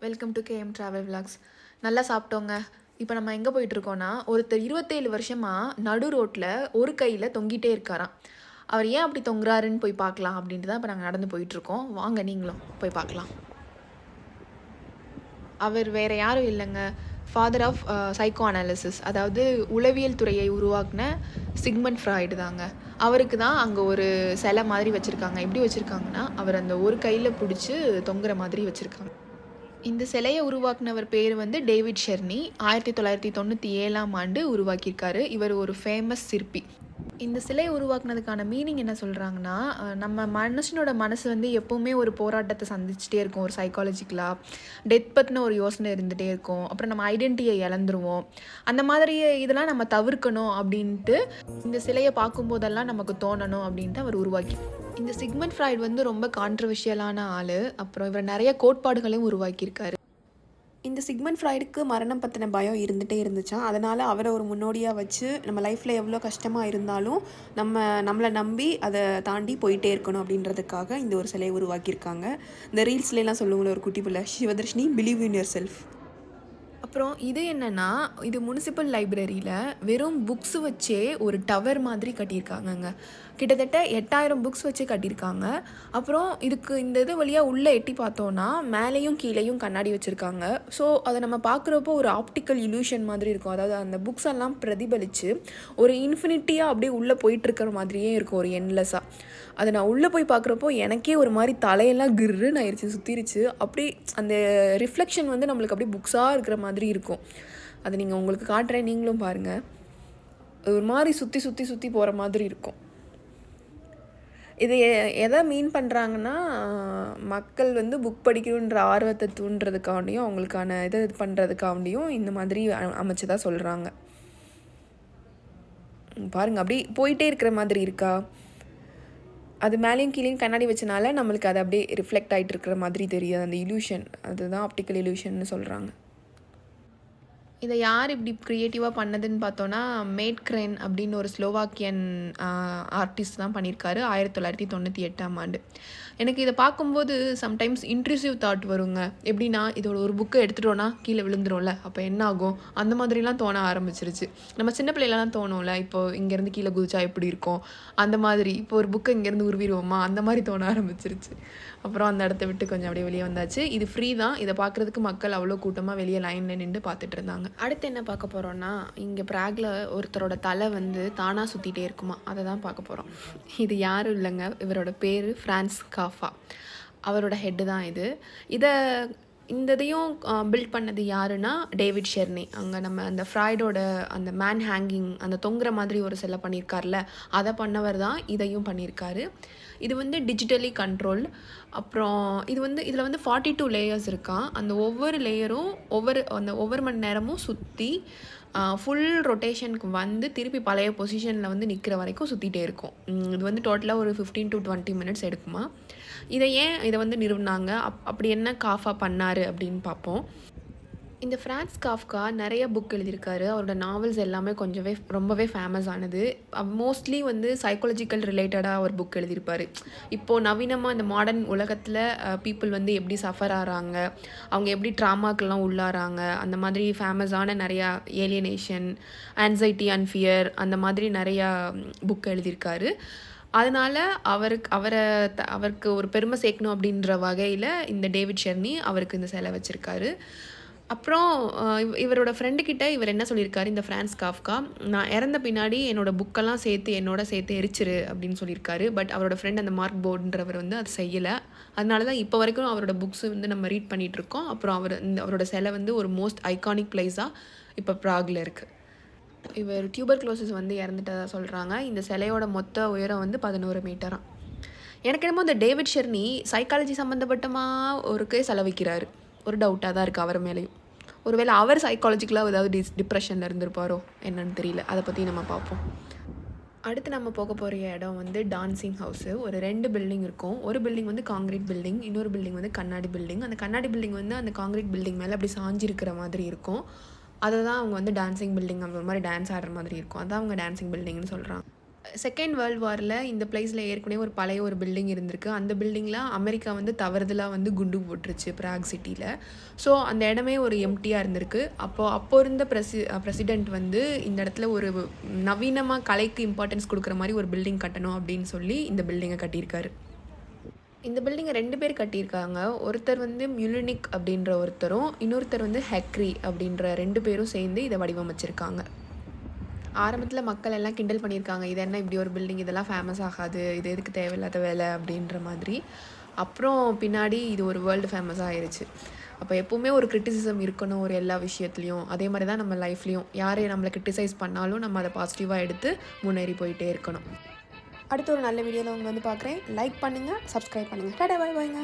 Welcome to KM travel vlogs. நல்லா சாப்பிட்டோங்க. இப்போ நம்ம எங்கே போயிட்டுருக்கோன்னா, ஒருத்தர் 27 வருஷமாக நடு ரோட்டில் ஒரு கையில் தொங்கிட்டே இருக்காராம். அவர் ஏன் அப்படி தொங்குறாருன்னு போய் பார்க்கலாம் அப்படின்ட்டு தான் இப்போ நாங்கள் நடந்து போயிட்டுருக்கோம். வாங்க நீங்களும் போய் பார்க்கலாம். அவர் வேறு யாரும் இல்லைங்க, ஃபாதர் ஆஃப் சைக்கோ அனாலிசிஸ், அதாவது உளவியல் துறையை உருவாக்குன சிக்மண்ட் ஃப்ராய்டு தாங்க. அவருக்கு தான் அங்கே ஒரு சிலை மாதிரி வச்சுருக்காங்க. எப்படி வச்சுருக்காங்கன்னா, அவர் அந்த ஒரு கையில் பிடிச்சி தொங்குற மாதிரி வச்சுருக்காங்க. இந்த சிலையை உருவாக்குனவர் பேர் வந்து டேவிட் ஷெர்னி. 1997 உருவாக்கியிருக்காரு. இவர் ஒரு ஃபேமஸ் சிற்பி. இந்த சிலையை உருவாக்குனதுக்கான மீனிங் என்ன சொல்கிறாங்கன்னா, நம்ம மனுஷனோட மனசு வந்து எப்போவுமே ஒரு போராட்டத்தை சந்திச்சுட்டே இருக்கும். ஒரு சைக்காலஜிக்கலாக டெத் பற்றின ஒரு யோசனை இருந்துகிட்டே இருக்கும். அப்புறம் நம்ம ஐடென்டிட்டியை இழந்துருவோம். அந்த மாதிரி இதெல்லாம் நம்ம தவிர்க்கணும் அப்படின்ட்டு இந்த சிலையை பார்க்கும்போதெல்லாம் நமக்கு தோணணும் அப்படின்ட்டு அவர் உருவாக்கி. இந்த சிக்மண்ட் ஃப்ராய்டு வந்து ரொம்ப கான்ட்ரவர்ஷியலான ஆள். அப்புறம் இவர் நிறைய கோட்பாடுகளையும் உருவாக்கியிருக்காரு. இந்த சிக்மண்ட் ஃப்ராய்டுக்கு மரணம் பற்றின பயம் இருந்துகிட்டே இருந்துச்சான். அதனால் அவரை ஒரு முன்னோடியாக வச்சு நம்ம லைஃப்பில் எவ்வளோ கஷ்டமாக இருந்தாலும் நம்மளை நம்பி அதை தாண்டி போயிட்டே இருக்கணும் அப்படின்றதுக்காக இந்த ஒரு சிலையை உருவாக்கியிருக்காங்க. இந்த ரீல்ஸ்லாம் சொல்லுவாங்களே ஒரு குட்டி பிள்ளை, Sivadharshini believe in your self. அப்புறம் இது என்னென்னா, இது முனிசிபல் லைப்ரரியில் வெறும் புக்ஸ் வச்சே ஒரு டவர் மாதிரி கட்டியிருக்காங்கங்க. கிட்டத்தட்ட 8000 புக்ஸ் வச்சு கட்டியிருக்காங்க. அப்புறம் இதுக்கு இந்த இது வழியாக உள்ளே எட்டி பார்த்தோன்னா மேலேயும் கீழேயும் கண்ணாடி வச்சுருக்காங்க. ஸோ அதை நம்ம பார்க்குறப்போ ஒரு ஆப்டிக்கல் இல்யூஷன் மாதிரி இருக்கும். அதாவது அந்த புக்ஸ் எல்லாம் பிரதிபலித்து ஒரு இன்ஃபினிட்டியாக அப்படியே உள்ளே போயிட்டுருக்கிற மாதிரியே இருக்கும், ஒரு என்லெஸ்ஸாக. அதை நான் உள்ளே போய் பார்க்குறப்போ எனக்கே ஒரு மாதிரி தலையெல்லாம் கிருன்னு ஆயிடுச்சு, சுற்றிருச்சு. அப்படி அந்த ரிஃப்ளெக்ஷன் வந்து நம்மளுக்கு அப்படியே புக்ஸாக இருக்கிற மாதிரி இருக்கும். அதை நீங்கள் உங்களுக்கு காட்டுறேன், நீங்களும் பாருங்கள். ஒரு மாதிரி சுற்றி சுற்றி சுற்றி போகிற மாதிரி இருக்கும். இது எதை மீன் பண்ணுறாங்கன்னா, மக்கள் வந்து புக் படிக்கணுன்ற ஆர்வத்தை தூண்டுறதுக்காண்டியும் அவங்களுக்கான இது பண்ணுறதுக்காண்டியும் இந்த மாதிரி அமைச்சதாக சொல்கிறாங்க. பாருங்கள், அப்படி போயிட்டே இருக்கிற மாதிரி இருக்கா. அது மேலேயும் கீழேயும் கண்ணாடி வச்சனால நம்மளுக்கு அது அப்படியே ரிஃப்ளெக்ட் ஆகிட்டு இருக்கிற மாதிரி தெரியாது. அந்த இல்யூஷன், அதுதான் ஆப்டிக்கல் இல்யூஷன்னு சொல்கிறாங்க. இதை யார் இப்படி க்ரியேட்டிவாக பண்ணதுன்னு பார்த்தோன்னா, மேட் கிரேன் அப்படின்னு ஒரு ஸ்லோவாக்கியன் ஆர்டிஸ்ட் தான் பண்ணியிருக்காரு 1998. எனக்கு இதை பார்க்கும்போது சம்டைம்ஸ் இன்ட்ரூசிவ் தாட் வருங்க. எப்படின்னா, இதோட ஒரு புக்கை எடுத்துட்டோன்னா கீழே விழுந்துரும்ல, அப்போ என்ன ஆகும், அந்த மாதிரிலாம் தோண ஆரம்பிச்சிருச்சு. நம்ம சின்ன பிள்ளைலாம் தோணும்ல, இப்போது இங்கேருந்து கீழே குதிச்சா எப்படி இருக்கும், அந்த மாதிரி இப்போ ஒரு புக்கை இங்கேருந்து உருவிடுவோமா, அந்த மாதிரி தோண ஆரம்பிச்சிருச்சு. அப்புறம் அந்த இடத்த விட்டு கொஞ்சம் அப்படியே வெளியே வந்தாச்சு. இது ஃப்ரீ தான். இதை பார்க்குறதுக்கு மக்கள் அவ்வளோ கூட்டமாக வெளியே லைனில் நின்று பார்த்துட்டு இருந்தாங்க. அடுத்து என்ன பார்க்க போகிறோன்னா, இங்கே ப்ராகில் ஒருத்தரோட தலை வந்து தானாக சுற்றிட்டே இருக்குமா, அதை தான் பார்க்க போகிறோம். இது யாரும் இல்லைங்க, இவரோட பேர் ஃப்ரான்ஸ் காஃபா. அவரோட ஹெட்டு தான் இது. இந்த இதையும் பில்ட் பண்ணது யாருன்னா டேவிட் ஷெர்னி. அங்கே நம்ம அந்த ஃப்ராய்டோட அந்த மேன் ஹேங்கிங், அந்த தொங்குற மாதிரி ஒரு சிலை பண்ணியிருக்கார்ல, அதை பண்ணவர் தான் இதையும் பண்ணியிருக்காரு. இது வந்து டிஜிட்டலி கண்ட்ரோல். அப்புறம் இதில் வந்து 42 லேயர்ஸ் இருக்கான். அந்த ஒவ்வொரு லேயரும் ஒவ்வொரு மணி நேரமும் சுற்றி ஃபுல் ரொட்டேஷனுக்கு வந்து திருப்பி பழைய பொசிஷனில் வந்து நிற்கிற வரைக்கும் சுற்றிட்டே இருக்கும். இது வந்து டோட்டலாக ஒரு 15 to 20 minutes எடுக்குமா. இதை வந்து நிறுவினாங்க, அப்படி என்ன காஃபா பண்ணார் அப்படின்னு பார்ப்போம். இந்த ஃப்ரான்ஸ் காஃப்கா நிறைய புக் எழுதியிருக்காரு. அவரோட நாவல்ஸ் எல்லாமே ரொம்பவே ஃபேமஸ் ஆனது. மோஸ்ட்லி வந்து சைக்காலஜிக்கல் ரிலேட்டடாக ஒரு புக் எழுதியிருப்பார். இப்போது நவீனமாக இந்த மாடர்ன் உலகத்தில் பீப்புள் வந்து எப்படி சஃபர் ஆகிறாங்க, அவங்க எப்படி ட்ராமாக்கெல்லாம் உள்ளாராங்க, அந்த மாதிரி ஃபேமஸான நிறையா ஏலியனேஷன், ஆன்சைட்டி அண்ட் ஃபியர், அந்த மாதிரி நிறையா புக் எழுதியிருக்காரு. அதனால் அவருக்கு ஒரு பெருமை சேர்க்கணும் அப்படின்ற வகையில் இந்த டேவிட் ஷெர்னி அவருக்கு இந்த சிலை வச்சுருக்காரு. அப்புறம் இவரோட ஃப்ரெண்டுக்கிட்ட இவர் என்ன சொல்லியிருக்காரு, இந்த ஃப்ரான்ஸ் காஃப்கா, நான் இறந்த பின்னாடி புக்கெல்லாம் சேர்த்து எரிச்சிரு அப்படின்னு சொல்லியிருக்காரு. பட் அவரோட ஃப்ரெண்ட் அந்த மார்க் போர்டுன்றவர் வந்து அது செய்யலை. அதனால தான் இப்போ வரைக்கும் அவரோட புக்ஸ் வந்து நம்ம ரீட் பண்ணிகிட்ருக்கோம். அப்புறம் அவரோட சிலை வந்து ஒரு மோஸ்ட் ஐகானிக் பிளேஸாக இப்போ ப்ராகில் இருக்குது. இவர் டியூபர்குலோசிஸ் வந்து இறந்துட்டதாக சொல்கிறாங்க. இந்த சிலையோட மொத்த உயரம் வந்து 11 மீட்டராம். எனக்கு என்னமோ இந்த டேவிட் ஷெர்னி சைக்காலஜி சம்மந்தப்பட்டமாக ஒரு செலவிக்கிறாரு. ஒரு டவுட்டாக தான் இருக்குது அவர் மேலேயும். ஒருவேளை அவர் சைக்காலஜிக்கலாக ஏதாவது டிப்ரெஷனில் இருந்திருப்பாரோ என்னன்னு தெரியல. அதை பற்றி நம்ம பார்ப்போம். அடுத்து நம்ம போக போகிற இடம் வந்து டான்சிங் ஹவுஸு. ஒரு 2 பில்டிங் இருக்கும். ஒரு பில்டிங் வந்து காங்கிரீட் பில்டிங், இன்னொரு பில்டிங் வந்து கண்ணாடி பில்டிங். அந்த கண்ணாடி பில்டிங் வந்து அந்த காங்கிரீட் பில்டிங் மேலே அப்படி சாஞ்சிருக்கிற மாதிரி இருக்கும். அதை தான் அவங்க வந்து டான்சிங் பில்டிங், அந்த மாதிரி டான்ஸ் ஆடுற மாதிரி இருக்கும். அதான் அவங்க டான்சிங் பில்டிங்னு சொல்கிறாங்க. செகண்ட் வேர்ல்டு வாரில் இந்த பிளேஸில் ஏற்கனவே ஒரு பழைய ஒரு பில்டிங் இருந்திருக்கு. அந்த பில்டிங்கில் அமெரிக்கா வந்து தவறுதலாக வந்து குண்டு போட்டுருச்சு பிராக் சிட்டியில். ஸோ அந்த இடமே ஒரு எம்டியாக இருந்திருக்கு. அப்போ இருந்த பிரசிடெண்ட் வந்து இந்த இடத்துல ஒரு நவீனமாக கலைக்கு இம்பார்ட்டன்ஸ் கொடுக்குற மாதிரி ஒரு பில்டிங் கட்டணும் அப்படின்னு சொல்லி இந்த பில்டிங்கை கட்டியிருக்காரு. இந்த பில்டிங்கை 2 பேர் கட்டியிருக்காங்க. ஒருத்தர் வந்து மியூலினிக் அப்படின்ற ஒருத்தரும், இன்னொருத்தர் வந்து ஹெக்ரி அப்படின்ற 2 பேரும் சேர்ந்து இதை வடிவமைச்சிருக்காங்க. ஆரம்பத்தில் மக்கள் எல்லாம் கிண்டல் பண்ணியிருக்காங்க, இது என்ன இப்படி ஒரு பில்டிங், இதெல்லாம் ஃபேமஸ் ஆகாது, இது எதுக்கு தேவையில்லாத வேலை அப்படின்ற மாதிரி. அப்புறம் பின்னாடி இது ஒரு வேர்ல்டு ஃபேமஸாக ஆயிடுச்சு. அப்போ எப்போவுமே ஒரு கிரிட்டிசிசம் இருக்கணும் ஒரு எல்லா விஷயத்துலையும். அதே மாதிரி தான் நம்ம லைஃப்லேயும் யார் நம்மளை கிரிட்டிசைஸ் பண்ணாலும் நம்ம அதை பாசிட்டிவாக எடுத்து முன்னேறி போயிட்டே இருக்கணும். அடுத்த ஒரு நல்ல வீடியோவில் உங்களை வந்து பார்க்குறேன். லைக் பண்ணுங்கள், சப்ஸ்கிரைப் பண்ணுங்கள். டாடா, பாய் பாய்ங்க.